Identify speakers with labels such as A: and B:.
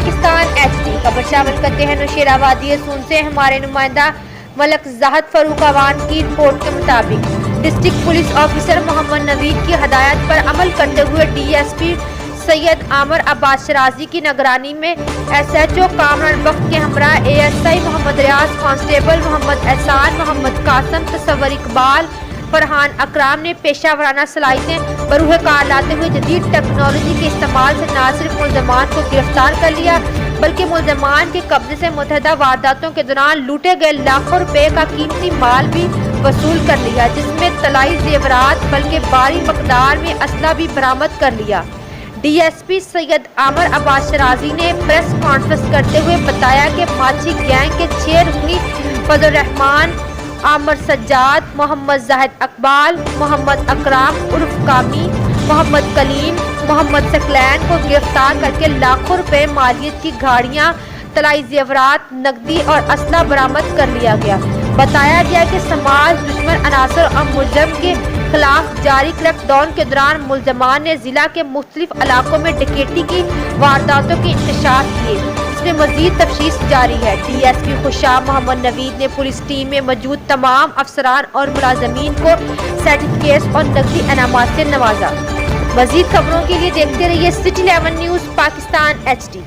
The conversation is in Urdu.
A: پاکستان HD خبر شامل کرتے ہیں نوشیرہ وادی سون سے ہمارے نمائندہ ملک زاہد فاروق اوان کی رپورٹ کے مطابق ڈسٹرکٹ پولیس آفیسر محمد نوید کی ہدایت پر عمل کرتے ہوئے DSP سید عامر عباس شرازی کی نگرانی میں SHO کامران بخت کے ہمراہ ASI محمد ریاض، کانسٹیبل محمد احسان، محمد قاسم، تصور اقبال، فرحان اکرام نے پیشہ ورانہ صلاحیتیں بروئے کار لاتے ہوئے جدید ٹیکنالوجی کے استعمال سے نہ صرف ملزمان کو گرفتار کر لیا بلکہ ملزمان کے قبضے سے متعدد وارداتوں کے دوران لوٹے گئے لاکھوں روپے کا قیمتی مال بھی وصول کر لیا، جس میں طلائی زیورات بلکہ بھاری مقدار میں اسلحہ بھی برآمد کر لیا۔ DSP سید عامر عباس شرازی نے پریس کانفرنس کرتے ہوئے بتایا کہ ماچھی گینگ کے 6 رکنی فضل الرحمان، عامر سجاد، محمد زاہد اقبال، محمد اکرام عرف کامی، محمد کلیم، محمد ثقلین کو گرفتار کر کے لاکھوں روپے مالیت کی گاڑیاں، طلائی زیورات، نقدی اور اسلحہ برآمد کر لیا گیا۔ بتایا گیا کہ سماج دشمن عناصر اور ملزم کے خلاف جاری کریک ڈاؤن کے دوران ملزمان نے ضلع کے مختلف علاقوں میں ڈکیتی کی وارداتوں کے انکشاف کیے، جس میں مزید تفتیش جاری ہے۔ DSP خوشاب محمد نوید نے پولیس ٹیم میں موجود تمام افسران اور ملازمین کو سرٹیفکیٹس اور نقدی انعامات سے نوازا۔ مزید خبروں کے لیے دیکھتے رہیے City 11 نیوز پاکستان HD۔